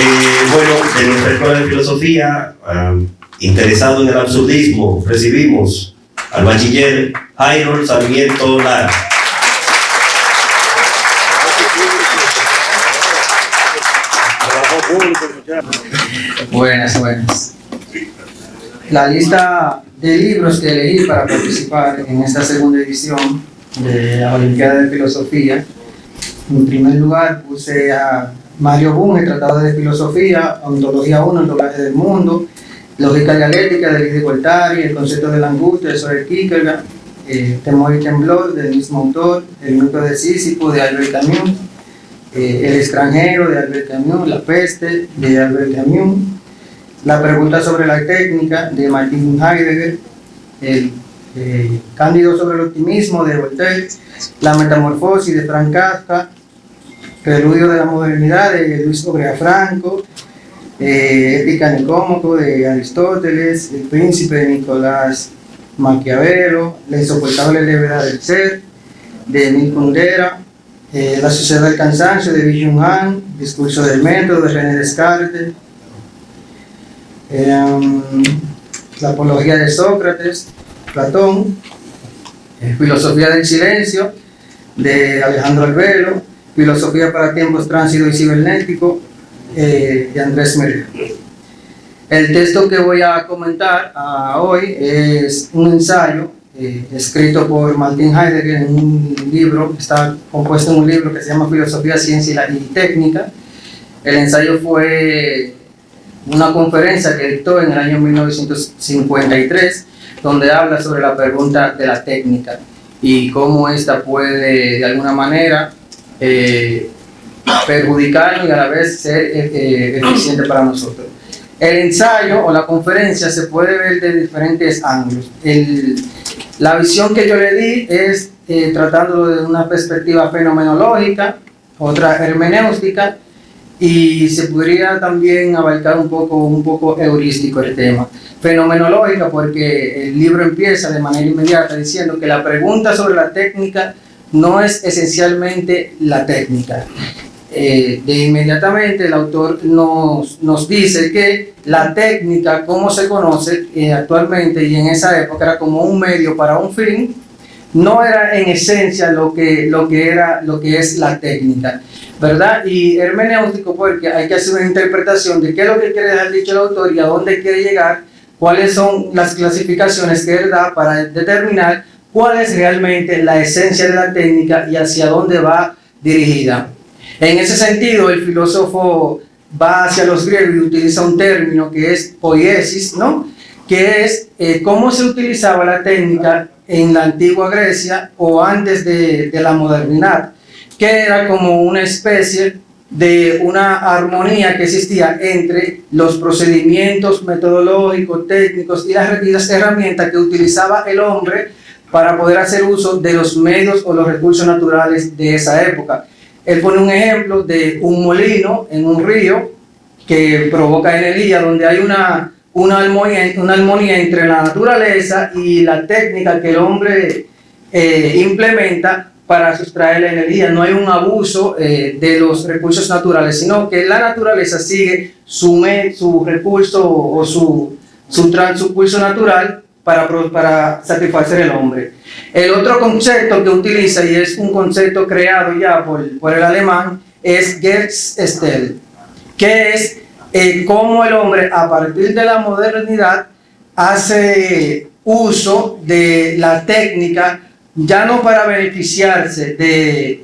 Bueno, de nuestra escuela de filosofía, interesado en el absurdismo, recibimos al bachiller Jairo Sarmiento Lara. Buenas. La lista de libros que elegí para participar en esta segunda edición de la Olimpiada de Filosofía, en primer lugar puse a Mario Bunge, Tratado de Filosofía, Ontología 1, Ontología del Mundo, Lógica Dialéctica de Luis Guattari, El concepto de la angustia de Søren Kierkegaard, Temor y temblor del mismo autor, El mito de Sísifo de Albert Camus, El extranjero de Albert Camus, La peste de Albert Camus, La pregunta sobre la técnica de Martin Heidegger, el Cándido sobre el optimismo de Voltaire, La metamorfosis de Franz Kafka, Preludio de la modernidad de Luis Obrea Franco, Ética Nicómaco de Aristóteles, El príncipe de Nicolás Maquiavelo, La insoportable levedad del ser de Emile Kundera, La sociedad del cansancio de Byung Chul Han, Discurso del método de René Descartes, La apología de Sócrates, Platón, Filosofía del silencio de Alejandro Albelo, Filosofía para tiempos tránsito y cibernético de Andrés Merel. El texto que voy a comentar hoy es un ensayo escrito por Martin Heidegger en un libro, está compuesto en un libro que se llama Filosofía, Ciencia y Técnica. El ensayo fue una conferencia que dictó en el año 1953, donde habla sobre la pregunta de la técnica y cómo ésta puede de alguna manera perjudicarnos y a la vez ser eficiente para nosotros. El ensayo o la conferencia se puede ver de diferentes ángulos. La visión que yo le di es tratándolo de una perspectiva fenomenológica, otra hermenéutica, y se podría también abarcar un poco heurístico el tema. Fenomenológica porque el libro empieza de manera inmediata diciendo que la pregunta sobre la técnica no es esencialmente la técnica. De inmediatamente el autor nos dice que la técnica, como se conoce actualmente y en esa época, era como un medio para un fin, no era en esencia lo que es la técnica, ¿verdad? Y hermenéutico porque hay que hacer una interpretación de qué es lo que quiere dejar dicho el autor y a dónde quiere llegar, cuáles son las clasificaciones que él da para determinar cuál es realmente la esencia de la técnica y hacia dónde va dirigida. En ese sentido, el filósofo va hacia los griegos y utiliza un término que es poiesis, ¿no? Que es cómo se utilizaba la técnica en la antigua Grecia o antes de la modernidad, que era como una especie de una armonía que existía entre los procedimientos metodológicos, técnicos y las herramientas que utilizaba el hombre para poder hacer uso de los medios o los recursos naturales de esa época. Él pone un ejemplo de un molino en un río que provoca energía, donde hay una armonía entre la naturaleza y la técnica que el hombre implementa para sustraer la energía. No hay un abuso de los recursos naturales, sino que la naturaleza sigue su recurso o su curso natural para satisfacer el hombre. El otro concepto que utiliza, y es un concepto creado ya por el alemán, es Gerstel, que es cómo el hombre a partir de la modernidad hace uso de la técnica ya no para beneficiarse de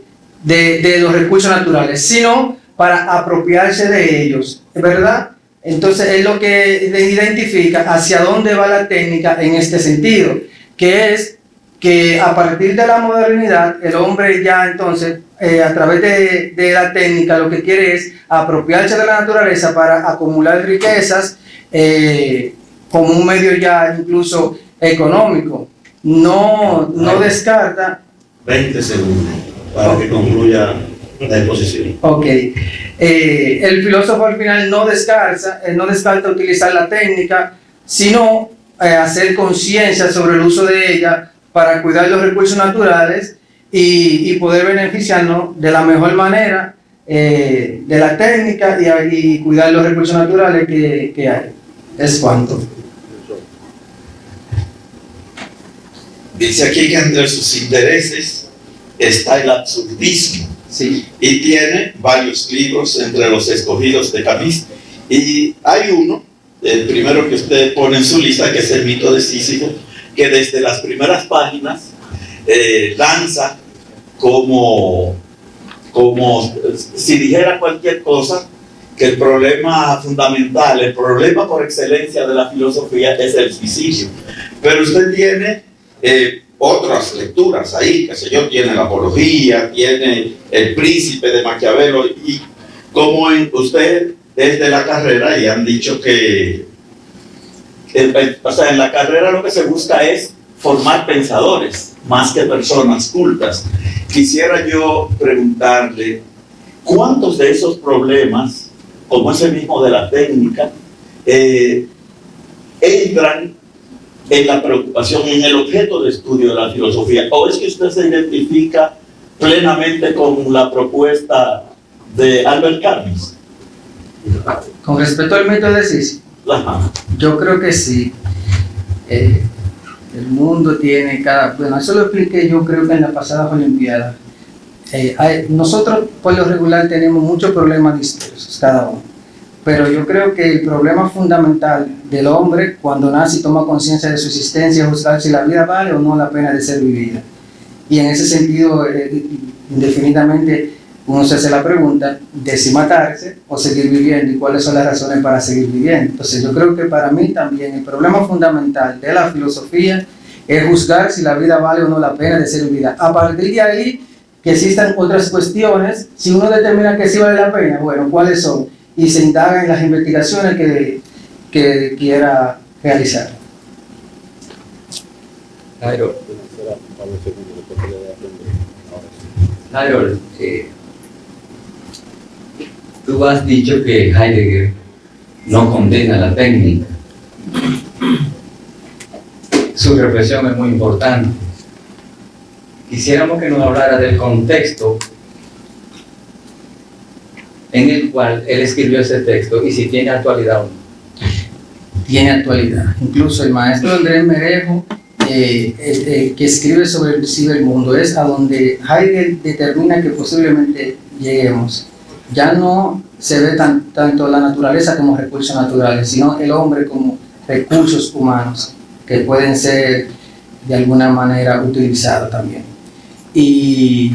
los recursos naturales, sino para apropiarse de ellos, ¿verdad? Entonces es lo que identifica hacia dónde va la técnica en este sentido, que es que a partir de la modernidad el hombre ya entonces a través de la técnica lo que quiere es apropiarse de la naturaleza para acumular riquezas como un medio ya incluso económico. No descarta. 20 segundos para que concluya la exposición. Ok. El filósofo al final no descarta utilizar la técnica, sino hacer conciencia sobre el uso de ella para cuidar los recursos naturales y poder beneficiarnos de la mejor manera de la técnica y cuidar los recursos naturales que hay. Es cuanto. Dice aquí que entre sus intereses está el absurdismo. Sí. Y tiene varios libros entre los escogidos de Camus. Y hay uno, el primero que usted pone en su lista, que es el mito de Sísifo, que desde las primeras páginas lanza como si dijera cualquier cosa, que el problema fundamental, el problema por excelencia de la filosofía es el suicidio. Pero usted tiene otras lecturas ahí, qué sé yo, tiene la Apología, tiene El Príncipe de Maquiavelo, y como usted es de la carrera y han dicho que o sea, en la carrera lo que se busca es formar pensadores más que personas cultas. Quisiera yo preguntarle, ¿cuántos de esos problemas, como ese mismo de la técnica, entran en la preocupación, en el objeto de estudio de la filosofía? ¿O es que usted se identifica plenamente con la propuesta de Albert Camus? Con respecto al método de Sísifo, yo creo que sí. El mundo tiene bueno, eso lo expliqué yo creo que en la pasada Olimpiada. Nosotros por lo regular tenemos muchos problemas dispersos, cada uno. Pero yo creo que el problema fundamental del hombre cuando nace y toma conciencia de su existencia es buscar si la vida vale o no la pena de ser vivida. Y en ese sentido, indefinidamente, uno se hace la pregunta de si matarse o seguir viviendo y cuáles son las razones para seguir viviendo. Entonces yo creo que para mí también el problema fundamental de la filosofía es juzgar si la vida vale o no la pena de ser vivida. A partir de ahí, que existan otras cuestiones, si uno determina que sí vale la pena, bueno, ¿cuáles son? Y se indaga en las investigaciones que quiera realizar. Harold, tú has dicho que Heidegger no condena la técnica. Su reflexión es muy importante. Quisiéramos que nos hablara del contexto en el cual él escribió ese texto y si tiene actualidad o no. Tiene actualidad. Incluso el maestro Andrés Merejo, que escribe sobre el cibermundo, es a donde Heidegger determina que posiblemente lleguemos. Ya no se ve tanto la naturaleza como recursos naturales, sino el hombre como recursos humanos que pueden ser de alguna manera utilizados también. Y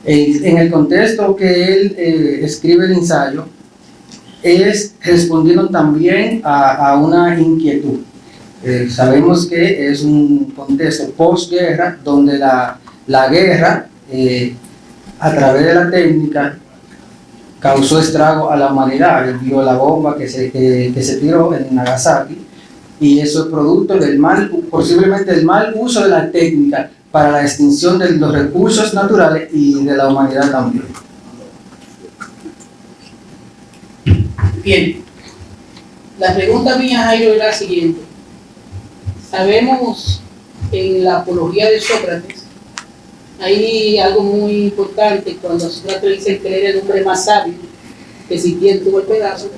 en el contexto que él escribe el ensayo, es respondiendo también a una inquietud. Sabemos que es un contexto postguerra donde la guerra, a través de la técnica, causó estrago a la humanidad. Él vio la bomba que se tiró en Nagasaki, y eso es producto del posiblemente del mal uso de la técnica para la extinción de los recursos naturales y de la humanidad también. Bien, la pregunta mía, Jairo, era la siguiente. Sabemos en la apología de Sócrates, hay algo muy importante cuando Sócrates dice que él era el hombre más sabio, que si bien tuvo el pedazo,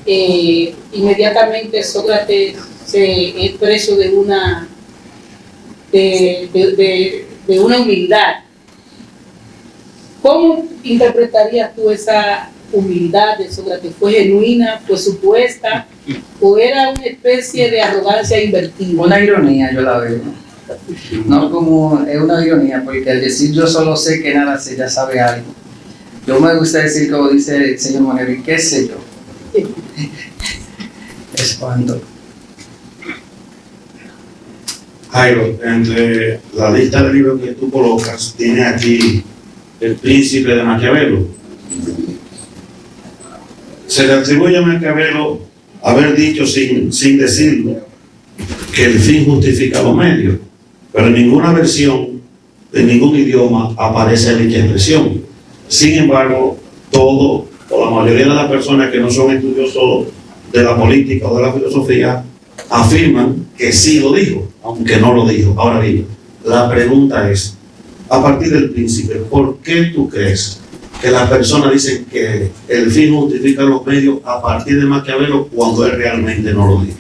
inmediatamente Sócrates se es preso de una humildad. ¿Cómo interpretarías tú esa humildad de Sócrates? ¿Fue genuina? ¿Fue supuesta? ¿O era una especie de arrogancia invertida? Una ironía, yo la veo. No, como es una ironía, porque al decir yo solo sé que nada sé, ya sabe algo. Yo me gusta decir, como dice el señor Monero, ¿y qué sé yo? Es cuando. Jairo, entre la lista de libros que tú colocas, tiene aquí El Príncipe de Maquiavelo. Se le atribuye a Maquiavelo haber dicho sin decirlo que el fin justifica los medios, pero en ninguna versión, en ningún idioma aparece dicha expresión. Sin embargo, o la mayoría de las personas que no son estudiosos de la política o de la filosofía afirman que sí lo dijo, aunque no lo dijo. Ahora bien, la pregunta es, a partir del Príncipe, ¿por qué tú crees que las personas dicen que el fin justifica los medios a partir de Maquiavelo cuando él realmente no lo dice.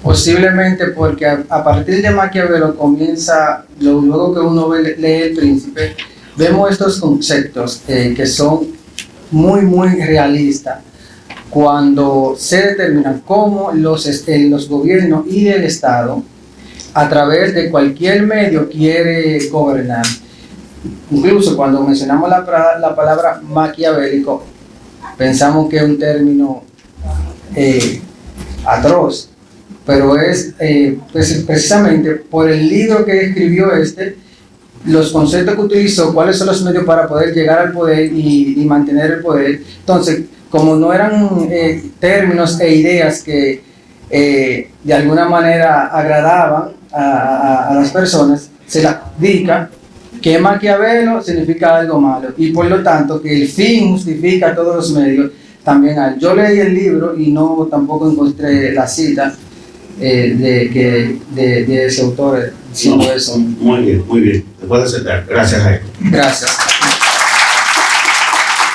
Posiblemente porque a partir de Maquiavelo comienza, luego que uno lee El Príncipe, vemos estos conceptos que son muy realistas cuando se determina cómo los gobiernos y el Estado a través de cualquier medio quiere gobernar. Incluso cuando mencionamos la palabra maquiavélico, pensamos que es un término atroz, pero es pues, precisamente por el libro que escribió los conceptos que utilizó, cuáles son los medios para poder llegar al poder y mantener el poder. Entonces, como no eran términos e ideas que de alguna manera agradaban a las personas, se le indica que Maquiavelo significa algo malo y por lo tanto que el fin justifica todos los medios también hay. Yo leí el libro y no tampoco encontré la cita de ese autor diciendo eso. Muy bien, te puedes sentar. Gracias, Jaime. Gracias.